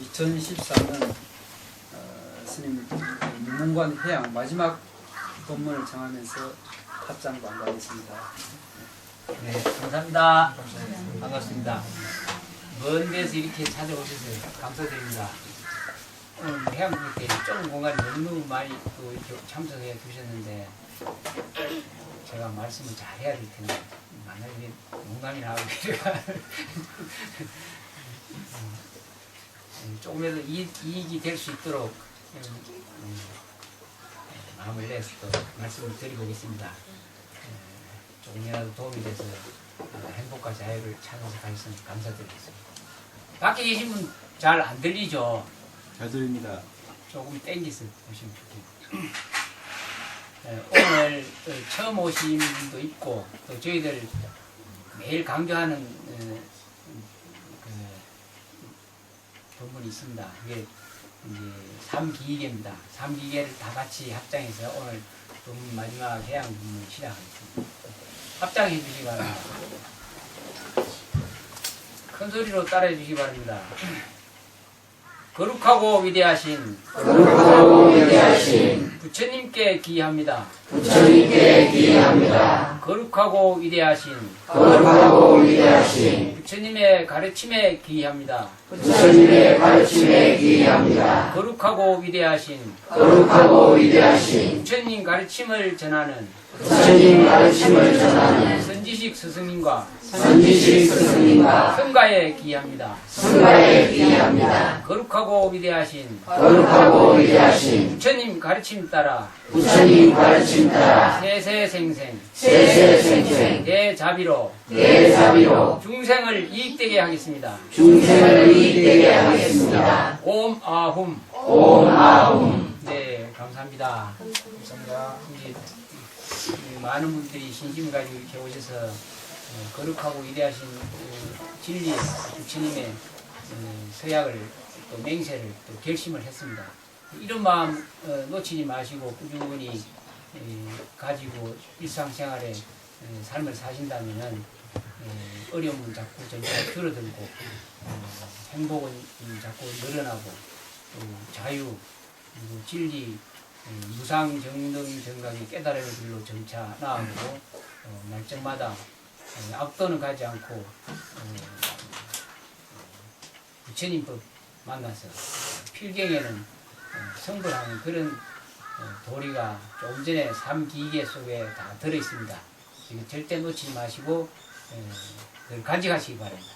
2014년 스님 문문관 회양 마지막 법문을 정하면서 합장 반가겠습니다. 네, 감사합니다. 반갑습니다. 먼 데서 이렇게 찾아오셔서 감사드립니다. 오늘 해양 때 좁은 공간에 너무 많이 또 이렇게 참석해 주셨는데 제가 말씀을 잘 해야 될 텐데 만약에 농담이나 하고 이래가 조금이라도 이익이 될 수 있도록 마음을 내서 또 말씀을 드리보겠습니다. 조금이라도 도움이 돼서 행복과 자유를 찾아서 가셨으면 감사드리겠습니다. 밖에 계신 분 잘 안 들리죠? 잘 들립니다. 조금 땡기서 보시면 좋겠습니다. 오늘 처음 오신 분도 있고 또 저희들 매일 강조하는 부분이 있습니다. 이게 이제 3기계입니다. 3기계를 다 같이 합장해서 오늘 부분 마지막 해양 부분을 시작하겠습니다. 합장해 주시기 바랍니다. 큰 소리로 따라해 주시기 바랍니다. 거룩하고 위대하신 부처님께 기합니다. 거룩하고 위대하신 부처님의 가르침에 기합니다. 거룩하고 위대하신 부처님 가르침을 전하는 선지식 스승님과 성가에 기합니다. 거룩하고 위대하신 부처님 가르침 따라 세세생생 대자비로 중생을 이익되게 하겠습니다. 옴 아훔. 네, 감사합니다. 이제 많은 분들이 신심 가지고 이렇게 오셔서 거룩하고 위대하신 진리 부처님의 서약을 또 맹세를 또 결심을 했습니다. 이런 마음 놓치지 마시고 꾸준히 가지고 일상생활에 삶을 사신다면은 어려움은 자꾸 점차 줄어들고 행복은 자꾸 늘어나고 또 자유 그리고 진리 무상정등정각의 깨달음의 길로 점차 나아가고 날짜마다 악도는 가지 않고 부처님법 만나서 필경에는 성불하는 그런 도리가 조금 전에 3기계 속에 다 들어있습니다. 이거 절대 놓치지 마시고 그걸 간직하시기 바랍니다.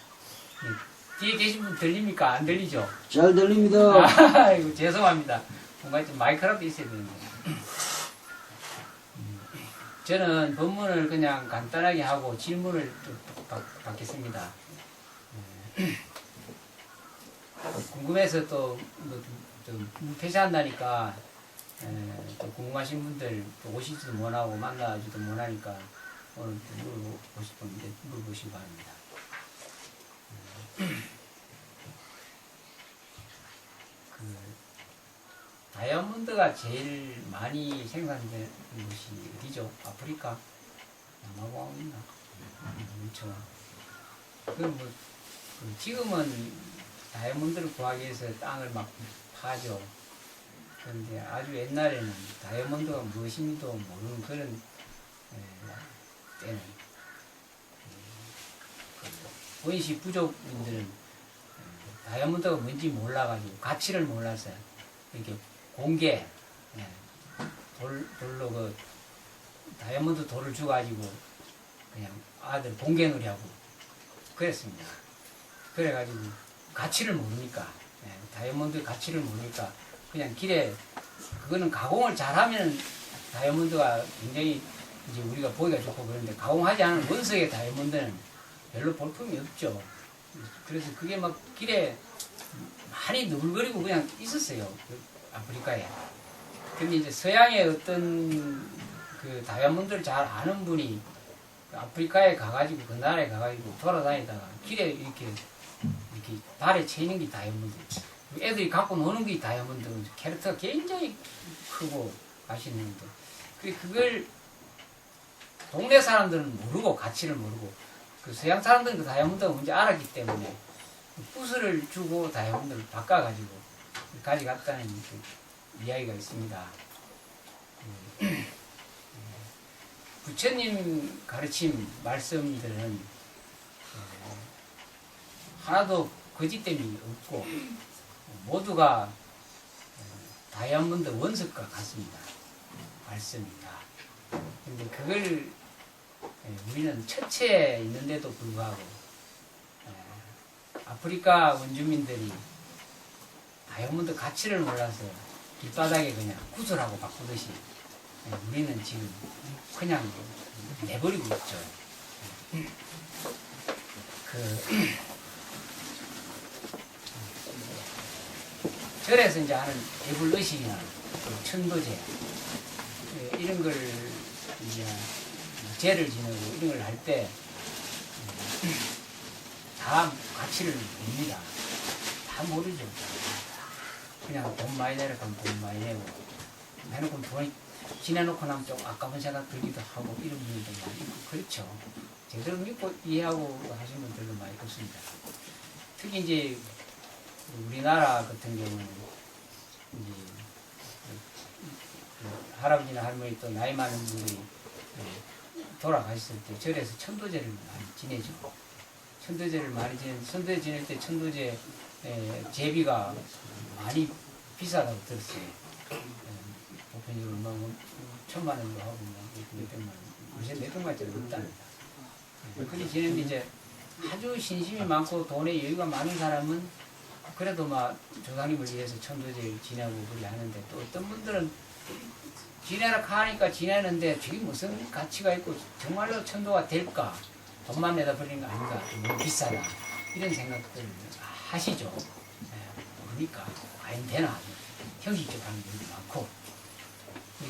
뒤에 계신 분 들립니까? 안 들리죠? 잘 들립니다. 아이고, 죄송합니다. 뭔가 좀 마이크라도 있어야 되는데. 저는 법문을 그냥 간단하게 하고 질문을 좀 받겠습니다. 궁금해서 또 퇴사한다니까 또 궁금하신 분들 또 오시지도 못하고 만나지도 못하니까 오늘 물어보시기 바랍니다. 다이아몬드가 제일 많이 생산되는 곳이 어디죠? 아프리카? 남아공인가? 그렇죠. 지금은 다이아몬드를 구하기 위해서 땅을 막 파죠. 그런데 아주 옛날에는 다이아몬드가 무엇인지도 모르는 그런 때는 원시 부족민들은 다이아몬드가 뭔지 몰라가지고 가치를 몰라서 이렇게 공개 돌로 그 다이아몬드 돌을 주가지고 그냥 아들 공개놀이 하고 그랬습니다. 그래가지고 가치를 모르니까 다이아몬드 가치를 모르니까 그냥 길에 그거는 가공을 잘하면 다이아몬드가 굉장히 이제 우리가 보기가 좋고 그런데 가공하지 않은 원석의 다이아몬드는 별로 볼품이 없죠. 그래서 그게 막 길에 많이 너글거리고 그냥 있었어요. 아프리카에. 근데 이제 서양의 어떤 그 다이아몬드를 잘 아는 분이 아프리카에 가가지고 그 나라에 가가지고 돌아다니다가 길에 이렇게 발에 채이는 게 다이아몬드. 애들이 갖고 노는 게 다이아몬드. 캐릭터가 굉장히 크고 맛있는데. 그걸 동네 사람들은 모르고 가치를 모르고 그 서양 사람들은 그 다이아몬드가 뭔지 알았기 때문에 부스를 주고 다이아몬드를 바꿔가지고 가져갔다는 그 이야기가 있습니다. 부처님 가르침 말씀들은 하나도 거짓됨이 없고 모두가 다이아몬드 원석과 같습니다. 말씀입니다. 근데 그걸 우리는 처체에 있는데도 불구하고 아프리카 원주민들이 다이아몬드 가치를 몰라서 길바닥에 그냥 구슬하고 바꾸듯이 우리는 지금 그냥 내버리고 있죠. 절에서 이제 하는 대불의식이나 천도제 이런 걸 이제 제를 지내고 이런 걸 할 때 다 가치를 봅니다. 다 모르죠. 그냥 돈 많이 내라 그러면 돈 많이 내고 내놓고 돈이 지내놓고 나면 좀 아까운 생각 들기도 하고 이런 분들도 많이 있고 그렇죠. 제대로 믿고 이해하고 하시는 분들도 많이 있습니다. 특히 이제 우리나라 같은 경우는 이제 그 할아버지나 할머니 또 나이 많은 분들이 돌아가셨을 때 절에서 천도제를 많이 지내죠. 천도제를 많이 천도제 지낼 때 천도제 제비가 많이 비싸다고 들었어요. 보편적으로 뭐 1,000만 원도 하고 몇백만 원, 요새 몇백만 원짜리 없답니다. 그렇게 지내는데 이제 아주 신심이 많고 돈에 여유가 많은 사람은 그래도 막 조상님을 위해서 천도제를 지내고 그렇게 하는데 또 어떤 분들은 지내라 하니까 지내는데 저게 무슨 가치가 있고 정말로 천도가 될까? 돈만 내다 버리는 거 아닌가? 너무 비싸다. 이런 생각들을 하시죠. 그러니까 과연 되나? 형식적 하는 분도 많고.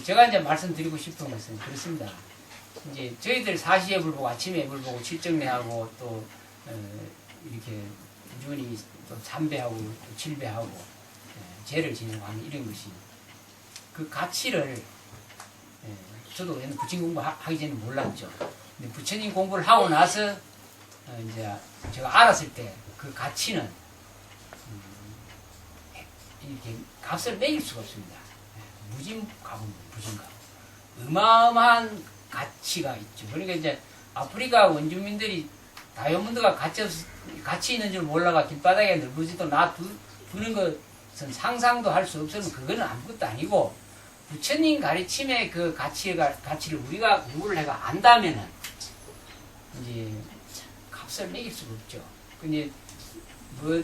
제가 이제 말씀드리고 싶은 것은 그렇습니다. 이제 저희들 사시예불 보고 아침에 예불 보고 칠정례하고 또 이렇게 꾸준히 또 참배하고 또 칠배하고 제를 지내고 하는 이런 것이 그 가치를 저도 옛날 부처님 공부하기 전에 몰랐죠. 근데 부처님 공부를 하고 나서 이제 제가 알았을 때 그 가치는 이렇게 값을 매길 수가 없습니다. 무진가입니다. 무진가. 어마어마한 가치가 있죠. 그러니까 이제 아프리카 원주민들이 다이아몬드가 가치 있는 줄 몰라가 길바닥에 널브러지도 놔두는 것은 상상도 할 수 없으면 그거는 아무것도 아니고 부처님 가르침의 그 가치를 우리가 공부를 해가 안다면은 이제 값을 매길 수가 없죠. 근데 뭐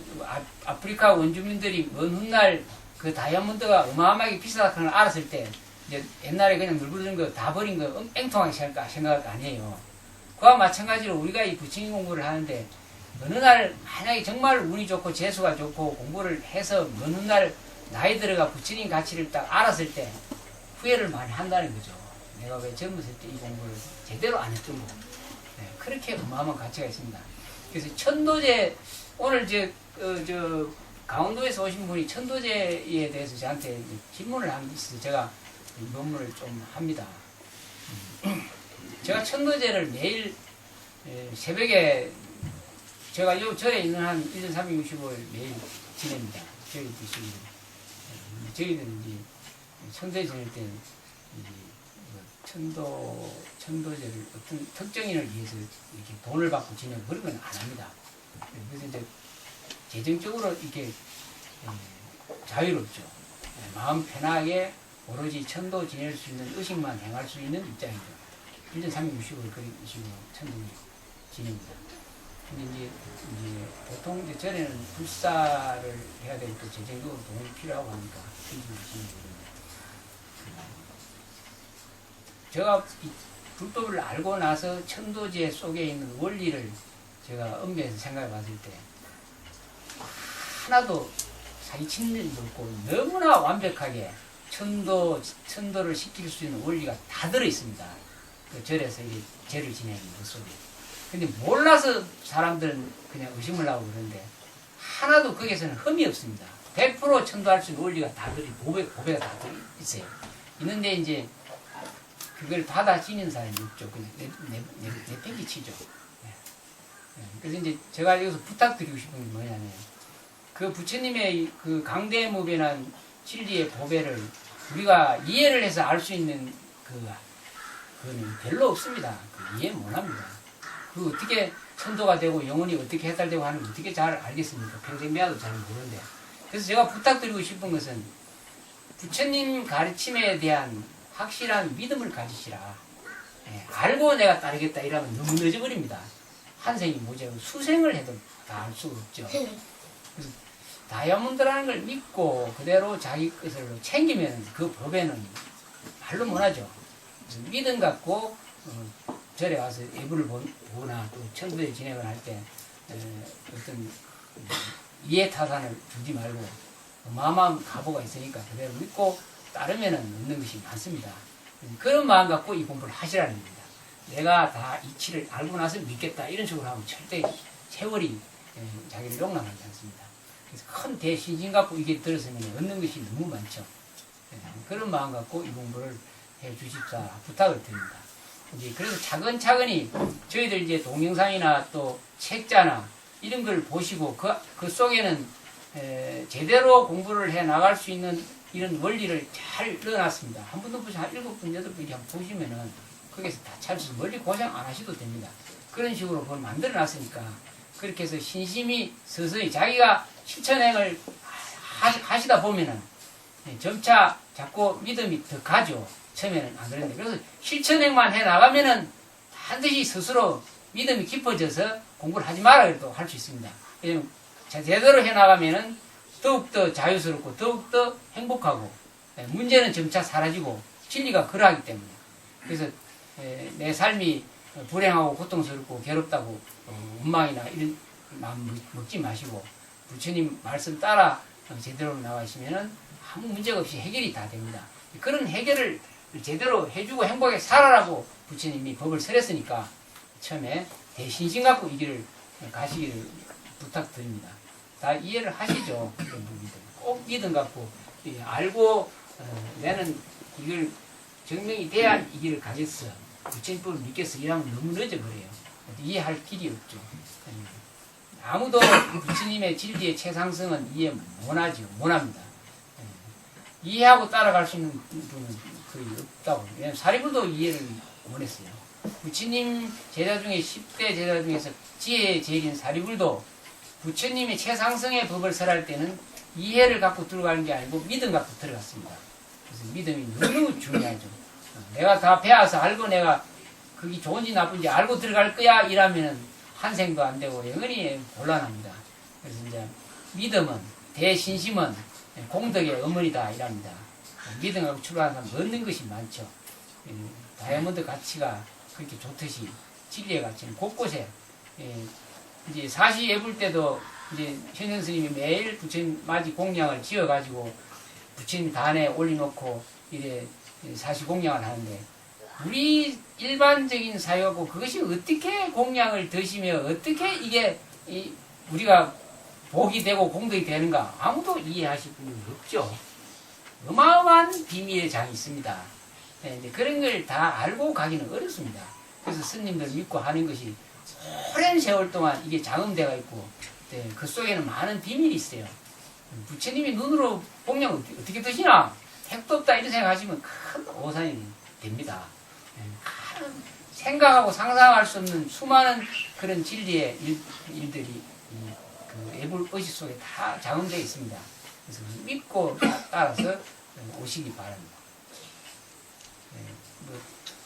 아프리카 원주민들이 먼 훗날 그 다이아몬드가 어마어마하게 비싸다는 걸 알았을 때 이제 옛날에 그냥 늙어진 거 다 버린 거 엉뚱하게 생각할 거 아니에요. 그와 마찬가지로 우리가 이 부처님 공부를 하는데 어느 날 만약에 정말 운이 좋고 재수가 좋고 공부를 해서 어느 날 나이 들어가 부처님 가치를 딱 알았을 때 후회를 많이 한다는 거죠. 내가 왜 젊었을 때 이 공부를 제대로 안 했던 거. 네, 그렇게 어마어마한 가치가 있습니다. 그래서 천도제 오늘 저 강원도에서 오신 분이 천도제에 대해서 저한테 질문을 한 게 있어서 제가 논문을 좀 합니다. 제가 천도제를 매일 새벽에 제가 요 절에 있는 한 1년 365일 매일 지냅니다. 저희들은 이제 천도제 지낼 때는 천도제를 어떤 특정인을 위해서 이렇게 돈을 받고 지내고 그런 건 안 합니다. 그래서 이제 재정적으로 이렇게 자유롭죠. 마음 편하게 오로지 천도 지낼 수 있는 의식만 행할 수 있는 입장이죠. 1년 365일 그런 식으로 천도를 지냅니다. 근데 이제 보통 이제 전에는 불사를 해야 되고 또 재정적으로 돈이 필요하고 하니까 제가 이 불법을 알고 나서 천도제 속에 있는 원리를 제가 엄밀해서 생각해 봤을 때 하나도 사기치는 일도 없고 너무나 완벽하게 천도를 시킬 수 있는 원리가 다 들어있습니다. 그 절에서 이게 제를 지내는 것 속에. 근데 몰라서 사람들은 그냥 의심을 하고 그러는데 하나도 거기에서는 흠이 없습니다. 100% 천도할 수 있는 원리가 다 보배가 다 들어있어요. 있는데 이제 그걸 받아지는 사람이 없죠. 그냥 내팽개치죠. 네. 그래서 이제 제가 여기서 부탁드리고 싶은 게 뭐냐면 그 부처님의 그 강대무변한 진리의 보배를 우리가 이해를 해서 알 수 있는 그거는 별로 없습니다. 이해 못합니다. 그 어떻게 천도가 되고 영혼이 어떻게 해탈되고 하는 걸 어떻게 잘 알겠습니까? 평생 배워도 잘 모르는데. 그래서 제가 부탁드리고 싶은 것은 부처님 가르침에 대한 확실한 믿음을 가지시라. 알고 내가 따르겠다 이러면 너무 늦어버립니다. 한 생이 모자라고 수생을 해도 다 알 수가 없죠. 그래서 다이아몬드라는 걸 믿고 그대로 자기 것으로 챙기면 그 법에는 말로 못하죠. 믿음 갖고 절에 와서 예불을 보거나 또 천도에 진행을 할 때 어떤 이해타산을 두지 말고 어마어마한 가보가 있으니까 그대로 믿고 따르면 얻는 것이 많습니다. 그런 마음 갖고 이 공부를 하시라는 겁니다. 내가 다 이치를 알고 나서 믿겠다 이런 식으로 하면 절대 세월이 자기를 용납하지 않습니다. 그래서 큰 대신심 갖고 이게 들었으면 얻는 것이 너무 많죠. 그런 마음 갖고 이 공부를 해 주십사 부탁을 드립니다. 이제 그래서 차근차근히 저희들 이제 동영상이나 또 책자나 이런 걸 보시고 그 속에는 제대로 공부를 해 나갈 수 있는 이런 원리를 잘 넣어놨습니다. 한 번도 보시 한 7분, 8분 이렇게 한번 보시면은 거기서 다 찾으시고 멀리 고생 안 하셔도 됩니다. 그런 식으로 그걸 만들어 놨으니까 그렇게 해서 신심이 서서히 자기가 실천행을 하시다 보면은 점차 자꾸 믿음이 더 가죠. 처음에는 안 그랬는데. 그래서 실천행만 해 나가면은 반드시 스스로 믿음이 깊어져서 공부를 하지 마라 해도 할 수 있습니다. 왜냐면 제대로 해 나가면은 더욱더 자유스럽고 더욱더 행복하고 문제는 점차 사라지고 진리가 그러하기 때문에. 그래서 내 삶이 불행하고 고통스럽고 괴롭다고 원망이나 이런 마음 먹지 마시고 부처님 말씀 따라 제대로 나가시면은 아무 문제가 없이 해결이 다 됩니다. 그런 해결을 제대로 해주고 행복하게 살아라고 부처님이 법을 설했으니까 처음에 대신심 갖고 이 길을 가시기를 부탁드립니다. 다 이해를 하시죠? 그런 부분들. 꼭 믿음 갖고 알고 나는 이걸 증명이 돼야 이 길을 가겠어. 부처님법을 믿겠어. 이러면 너무 늦어버려요. 이해할 길이 없죠. 아무도 부처님의 진리의 최상승은 이해 못하죠. 못합니다. 이해하고 따라갈 수 있는 분은 거의 없다고. 왜냐하면 사리불도 이해를 못했어요. 부처님 제자 중에 10대 제자 중에서 지혜의 제일인 사리불도 부처님이 최상승의 법을 설할 때는 이해를 갖고 들어가는 게 아니고 믿음 갖고 들어갔습니다. 그래서 믿음이 너무 중요하죠. 내가 다 배워서 알고 내가 그게 좋은지 나쁜지 알고 들어갈 거야 이러면은 한 생도 안 되고 영원히 곤란합니다. 그래서 이제 믿음은 대신심은 공덕의 어머니다 이랍니다. 믿음하고 출발하는 사람 얻는 것이 많죠. 다이아몬드 가치가 그렇게 좋듯이 진리의 가치는 곳곳에 이제 사시 예불 때도 이제 현현 스님이 매일 부처님 맞이 공양을 지어가지고 부처님 단에 올려놓고 이래 사시 공양을 하는데 우리 일반적인 사회하고 그것이 어떻게 공양을 드시며 어떻게 이게 우리가 복이 되고 공덕이 되는가 아무도 이해하실 분이 없죠. 어마어마한 비밀의 장이 있습니다. 그런 걸 다 알고 가기는 어렵습니다. 그래서 스님들 믿고 하는 것이 오랜 세월 동안 이게 장음대가 있고 그 속에는 많은 비밀이 있어요. 부처님이 눈으로 공양 어떻게 드시나 택도 없다 이런 생각하시면 큰 오산이 됩니다. 생각하고 상상할 수 없는 수많은 그런 진리의 일들이 그 예불 의식 속에 다 장음되어 있습니다. 그래서 믿고 따라서 오시기 바랍니다. 뭐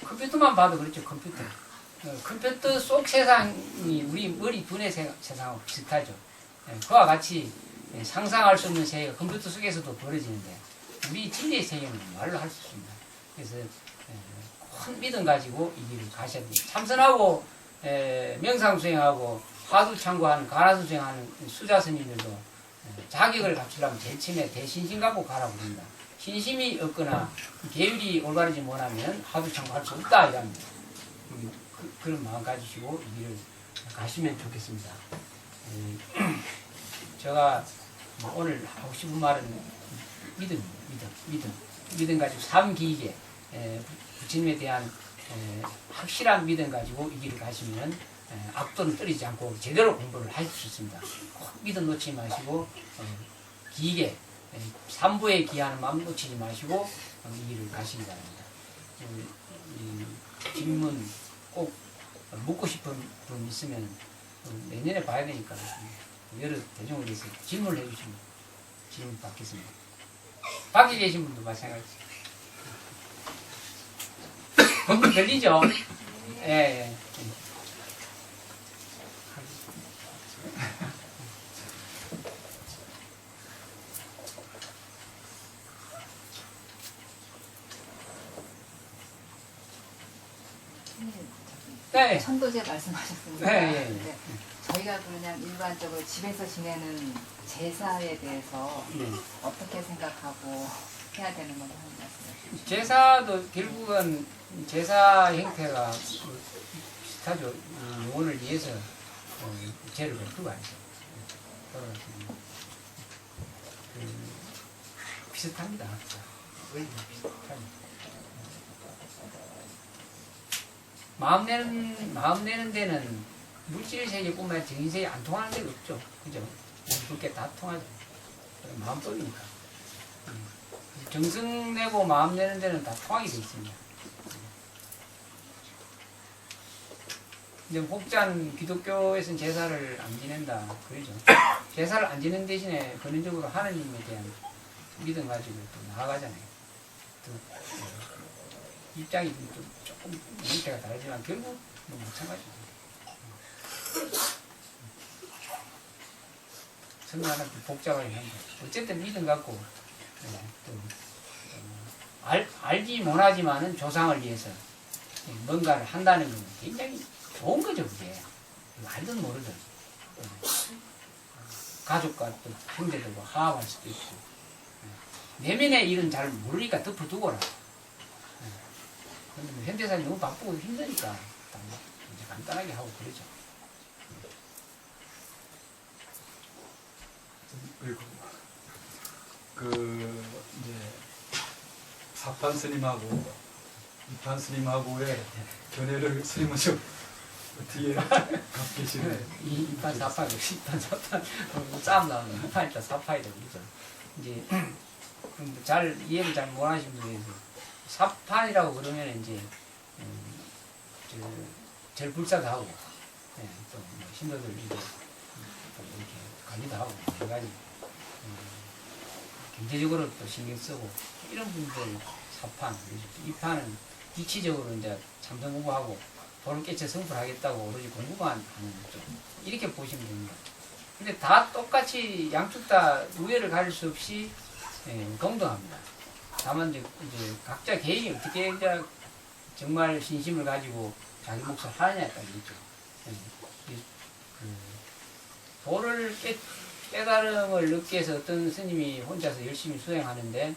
컴퓨터만 봐도 그렇죠. 컴퓨터 속 세상이 우리 머리 분의 세상하고 비슷하죠. 그와 같이 상상할 수 없는 세계가 컴퓨터 속에서도 벌어지는데 우리 진리의 세계는 말로 할 수 없습니다. 그래서 큰 믿음 가지고 이 길을 가셔야 됩니다. 참선하고 명상수행하고 화두창고하는 가라수행하는 수자스님들도 자격을 갖추려면 제일 처음에 대신심 갖고 가라고 합니다. 신심이 없거나 계율이 올바르지 못하면 화두창고할 수 없다 이랍니다. 그런 마음 가지시고 이 길을 가시면 좋겠습니다. 제가 오늘 하고 싶은 말은 믿음 가지고 삶 길게 부처님에 대한 확실한 믿음 가지고 이 길을 가시면 앞돈 떨이지 않고 제대로 공부를 할 수 있습니다. 꼭 믿음 놓지 마시고 길게 3부에 기하는 마음 놓치지 마시고 이 길을 가시기 바랍니다. 이 질문 꼭 묻고 싶은 분 있으면 내년에 봐야 되니까 여러 대중을 위해서 질문을 해주시면 질문 받겠습니다. 밖에 계신 분도 마찬가지죠. 건물 들리죠? 예, 예. 네. 천도제 말씀하셨습니다. 네, 예, 예. 네. 저희가 그냥 일반적으로 집에서 지내는 제사에 대해서 네. 어떻게 생각하고 해야 되는 건지 한 말씀. 제사도 결국은 제사 형태가 비슷하죠. 영혼을 위해서 죄를 베푸고 하죠. 비슷합니다. 거의 비슷합니다. 마음 내는 데는 물질 세계뿐만 아니라 정신 세계 안 통하는 데가 없죠. 그죠? 그렇게 다 통하죠. 마음법이니까. 정성 내고 마음 내는 데는 다 통하게 되어 있습니다. 근데 혹자는 기독교에서는 제사를 안 지낸다. 그러죠. 제사를 안 지는 대신에 근원적으로 하느님에 대한 믿음 가지고 또 나아가잖아요. 또 입장이 또 조금 형태가 다르지만 결국 뭐 마찬가지죠. 성경하는 복잡하게 한다. 어쨌든 믿음 갖고 또 알지 못하지만은 조상을 위해서 뭔가를 한다는 건 굉장히 좋은 거죠, 그게. 알든 모르든. 가족과 또 형제들과 화합할 수도 있고. 내면의 일은 잘 모르니까 덮어두거라. 현대사는 너무 바쁘고 힘드니까 이제 간단하게 하고 그러죠. 그리고 이제 사판 스님하고 이판 스님하고의 견해를 스님은 좀 뒤에 갖고 계시네. 이판 사판, 이판 사판 싸움 나오면 이판이다 사파이다 그러죠. 이제 잘 이해를 잘 못하시는 분에서 사판이라고 그러면 이제 절불사도 하고 또 신도들 이제 이렇게 관리도 하고 여러 가지 경제적으로 또 신경 쓰고 이런 분들 사판, 이판은 이치적으로 이제 참선 공부하고 도를 깨쳐 성불 하겠다고 오로지 공부만 하는 쪽 이렇게 보시면 됩니다. 근데 다 똑같이 양쪽 다 우열을 가릴 수 없이 동등합니다. 다만 이제 각자 개인이 어떻게 이제 정말 신심을 가지고 자기 몫을 하느냐에 따라 있죠. 도를 깨달음을 얻기 위해서 어떤 스님이 혼자서 열심히 수행하는데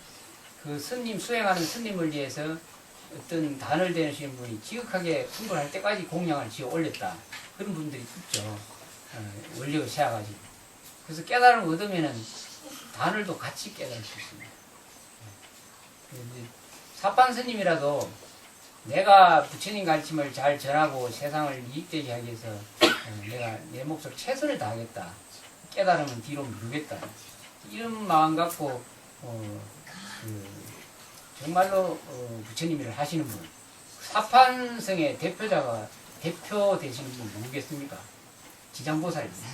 그 수행하는 스님을 위해서 어떤 단을 대시는 분이 지극하게 충분할 때까지 공양을 지어 올렸다. 그런 분들이 있죠. 원리가 세워가지고. 그래서 깨달음을 얻으면은 단을도 같이 깨달을 수 있습니다. 사판 스님이라도 내가 부처님 가르침을 잘 전하고 세상을 이익되게 하기 위해서 내가 내 몫을 최선을 다하겠다. 깨달으면 뒤로 미루겠다. 이런 마음 갖고 정말로 부처님 일을 하시는 분, 사판성의 대표 되시는 분 누구겠습니까? 지장보살입니다.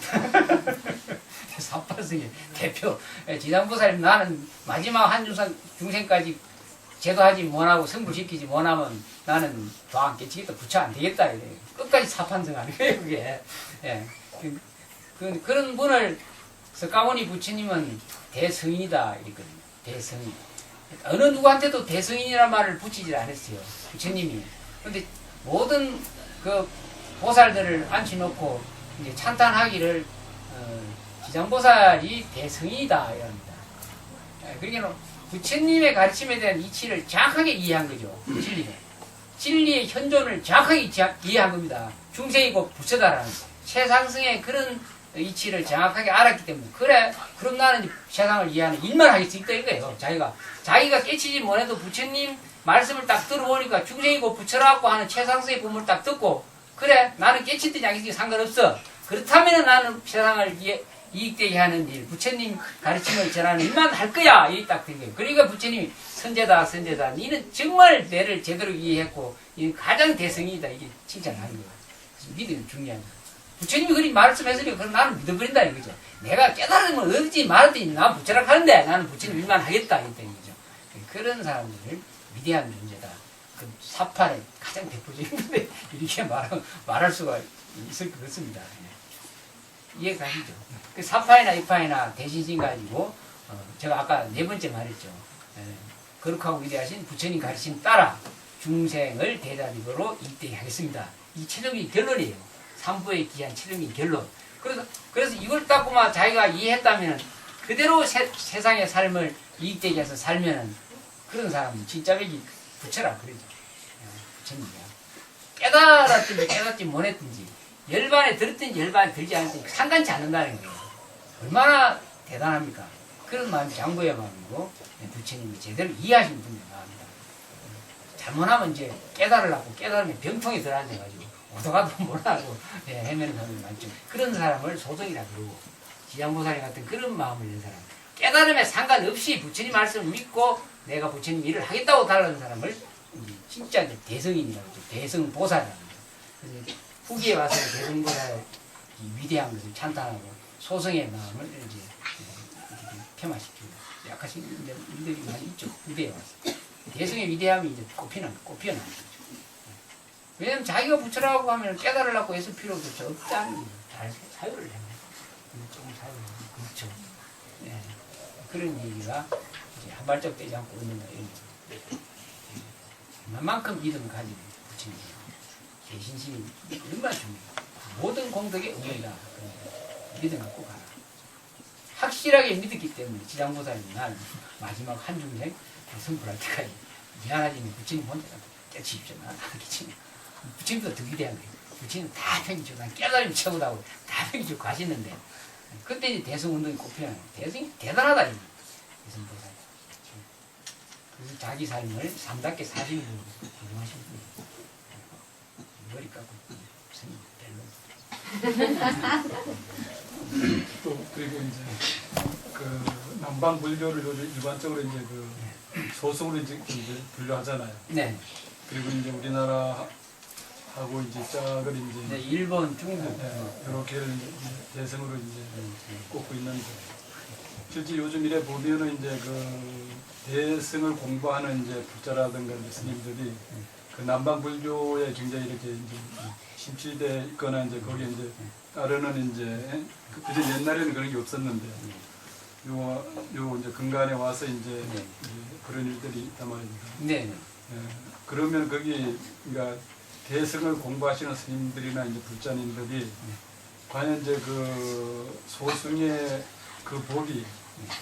사판성의 대표 지장보살님 나는 마지막 한 중생까지 제도하지 못하고 성불시키지 못하면 나는 더 안 깨치겠다, 부처 안 되겠다 이래요. 끝까지 사판성 하는 거예요 그게. 예. 그런 분을 석가모니 부처님은 대성인이다 이랬거든요. 대성인. 어느 누구한테도 대성인이라는 말을 붙이질 않았어요. 부처님이. 그런데 모든 그 보살들을 앉혀놓고 이제 찬탄하기를 지장보살이 대성인이다 이럽니다. 그러니까 부처님의 가르침에 대한 이치를 정확하게 이해한 거죠. 진리를. 진리의 현존을 정확하게 이해한 겁니다. 중생이고 부처다라는 최상승의 그런 이치를 정확하게 알았기 때문에 그럼 나는 세상을 이해하는 일만 하게 수 있다 이거예요. 자기가 깨치지 못해도 부처님 말씀을 딱 들어보니까 중생이고 부처라고 하는 최상승의 법문을 딱 듣고 그래, 나는 깨치든 양치든 상관없어. 그렇다면 나는 세상을 이익되게 하는 일, 부처님 가르침을 전하는 일만 할 거야. 이게 딱 된 거예요. 그러니까 부처님이 선제다, 선제다. 니는 정말 내를 제대로 이해했고, 이 가장 대성이다. 이게 칭찬하는 거예요. 믿음이 중요한 거예요. 부처님이 그리 말씀했으니까 그럼 나는 믿어버린다 이거죠. 내가 깨달으면 어디지 말았더니 난 부처락 하는데 나는 부처님 일만 하겠다. 이랬던 거죠. 그런 사람들을 위대한 존재다. 그 사판의 가장 대표적인 건데 이렇게 말할 수가 있을 것 같습니다. 이해가시죠? 그 사파이나 이파이나 대신신 가지고 제가 아까 네 번째 말했죠. 거룩하고 위대하신 부처님 가르침 따라 중생을 대자비로 이익되게 하겠습니다. 이 최종적인 결론이에요. 3부의 귀한 최종적인 결론. 그래서 이걸 닦고만 자기가 이해했다면 그대로 세상의 삶을 이익되게 해서 살면은 그런 사람은 진짜 백이 부처라 그러죠. 부처님이야. 깨달았든지 깨닫지 못했든지 열반에 들었든지 열반에 들지 않았든지 상관치 않는다는 거예요. 얼마나 대단합니까? 그런 마음이 장부의 마음이고 부처님이 제대로 이해하시는 분의 마음이다. 잘못하면 이제 깨달으려고 깨달으면 병통에 들어앉아가지고 오도가도 못하고 헤매는 사람이 많죠. 그런 사람을 소성이라 그러고 지장보살이 같은 그런 마음을 낸 사람, 깨달음에 상관없이 부처님 말씀을 믿고 내가 부처님 일을 하겠다고 달라는 사람을 진짜 이제 대성인이라고 하죠. 대성보살이라고 하죠. 후기에 와서 대성보살의 위대한 것을 찬탄하고 소성의 마음을 이제 폄하시키고 약하신 분들이 많이 있죠. 후대에 와서 대성의 위대함이 이제 꽃피어나는 거죠. 왜냐면 자기가 부처라고 하면 깨달으려고 애쓸 필요도 없다는 거죠. 잘 사유를 해요. 조금 사유를 해요. 그렇죠. 네. 그런 얘기가 이제 한 발짝 떼지 않고 있는다. 얼마만큼 믿음을 가지고 부처님이에요. 개신심이 얼마나 중요해요. 모든 공덕의 의미가 믿음 갖고 가라. 확실하게 믿었기 때문에 지장보살이 난 마지막 한 중생 성불할 때까지 미안하지만 부처님 혼자 깨치십시오. 난 깨치냐. 부처님도 더 위대한 거예요. 부처님 다 팽기치고 난 깨달음이 최고다고 다 팽기치고 가시는데 그때 이제 대성운동이 꼽히는 대성이 대단하다. 대성보살. 그래서 자기 삶을 삶답게 사시는 분이 훌륭하신 분이에요. 머리 깎고 스님 별로. 또 그리고 이제 그 남방 불교를 요즘 일반적으로 이제 그 소승으로 이제 분류하잖아요. 네. 그리고 이제 우리나라 하고 이제 짝을 이제 네, 일본, 중국 이렇게를 이제 대성으로 이제 꼽고 있는데 실제 요즘 이래 보면은 이제 그 대성을 공부하는 이제 불자라든가 이제 스님들이 그 남방 불교에 굉장히 이렇게 이제 심취돼 있거나 이제 거기에 이제 따르는 이제 그저 옛날에는 그런 게 없었는데 요 이제 근간에 와서 이제 그런 일들이 있단 말입니다. 네. 그러면 거기 그러니까 대성을 공부하시는 스님들이나 이제 불자님들이 과연 이제 그 소승의 그 복이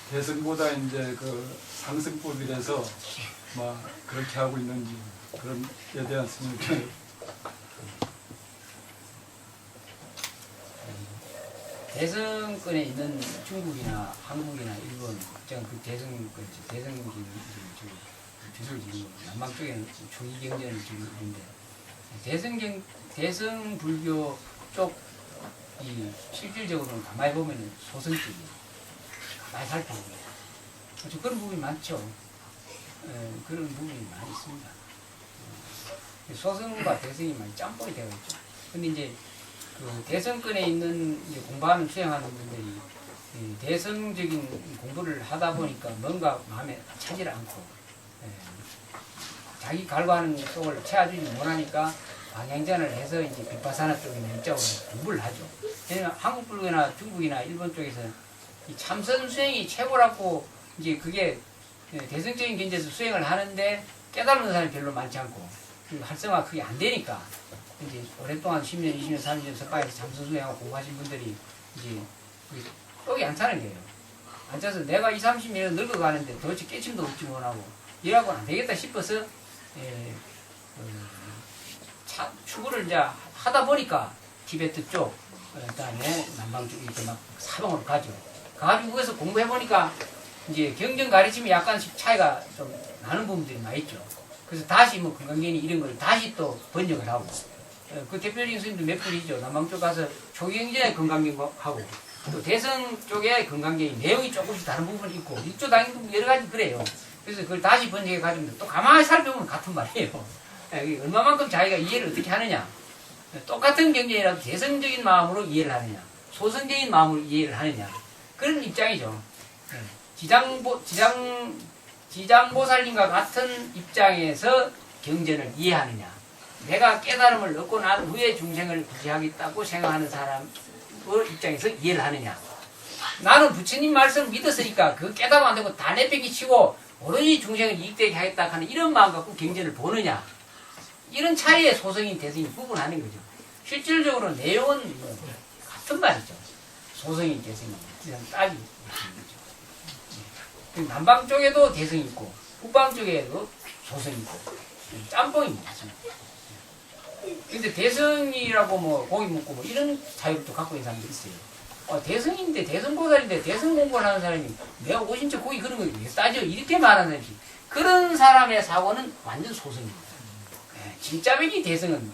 대성보다 이제 그 상승법이라서 막 그렇게 하고 있는지 그런 에 대한 스님들 대성권에 있는 중국이나 한국이나 일본, 제가 그 대성권, 주술지금 남방 쪽에는 초기 경전을 지금 있는데 대성 불교 쪽이 실질적으로는 가만히 보면 소성적이에요. 많이 살펴보면 그런 부분이 많죠. 그런 부분이 많이 있습니다. 소성과 대성이 많이 짬뽕이 되어 있죠. 근데 이제 그 대성권에 있는 이제 공부하는 수행하는 분들이 대성적인 공부를 하다 보니까 뭔가 마음에 차질 않고 자기 갈구하는 속을 채워주지 못하니까 방향전을 해서 이제 빅바사나 쪽이나 이쪽으로 공부를 하죠. 왜냐면 한국 불교나 중국이나 일본 쪽에서 이 참선 수행이 최고라고 이제 그게 대성적인 견제에서 수행을 하는데 깨달은 사람이 별로 많지 않고 활성화가 그게 안 되니까 이제 오랫동안 10년, 20년, 30년 석가에서 참선 수행하고 공부하신 분들이 이제 떡이 안 차는 거예요. 앉아서 내가 20, 30년 늙어가는데 도대체 깨침도 얻지 못하고 이러고는 안 되겠다 싶어서 추구를 이제 하다 보니까 티베트 쪽, 그다음에 남방 쪽 이렇게 막 사방으로 가죠. 가가지고 거기서 공부해보니까 이제 경전 가르침이 약간씩 차이가 좀 나는 부분들이 많이 있죠. 그래서 다시 뭐 건강견이 이런 걸 다시 또 번역을 하고 그 대표적인 스님들 몇 분이죠. 남방 쪽 가서 초기경제 건강경하고 또 대성 쪽에 건강경이 내용이 조금씩 다른 부분이 있고 일조 당연도 여러 가지 그래요. 그래서 그걸 다시 번역해 가지고 또 가만히 살펴보면 같은 말이에요. 얼마만큼 자기가 이해를 어떻게 하느냐. 똑같은 경전이라도 대성적인 마음으로 이해를 하느냐, 소성적인 마음으로 이해를 하느냐, 그런 입장이죠. 지장보살님과 같은 입장에서 경전을 이해하느냐, 내가 깨달음을 얻고 난 후에 중생을 구제하겠다고 생각하는 사람의 입장에서 이해를 하느냐, 나는 부처님 말씀을 믿었으니까 그 깨달음 안 되고 다 내팽개치고 오로지 중생을 이익되게 하겠다 하는 이런 마음 갖고 경전을 보느냐, 이런 차이의 소성인 대성이 구분하는 거죠. 실질적으로 내용은 뭐 같은 말이죠. 소성인 대성이 그냥 따지고 있는 거죠. 남방 쪽에도 대성이 있고 북방 쪽에도 소성이 있고 짬뽕이 맞습니다. 근데 대성이라고 뭐 고기 먹고 뭐 이런 자유를 갖고 있는 사람도 있어요. 대성인데 대성보살인데 대성 공부를 하는 사람이 내가 오신째 고기 그런 거 왜 따져 이렇게 말하는 사람이 그런 사람의 사고는 완전 소성입니다. 진짜배기 대성은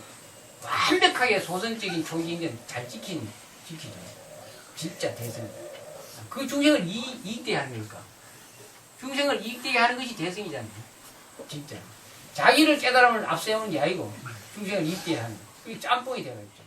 완벽하게 소선적인 초기인견 잘 지키죠. 진짜 대성. 그 중생을 이익되게 하는 거니까. 중생을 이익되게 하는 것이 대성이잖아요. 진짜. 자기를 깨달음을 앞세우는 게 아니고 중생을 이익되게 하는 거. 그게 짬뽕이 되어있죠.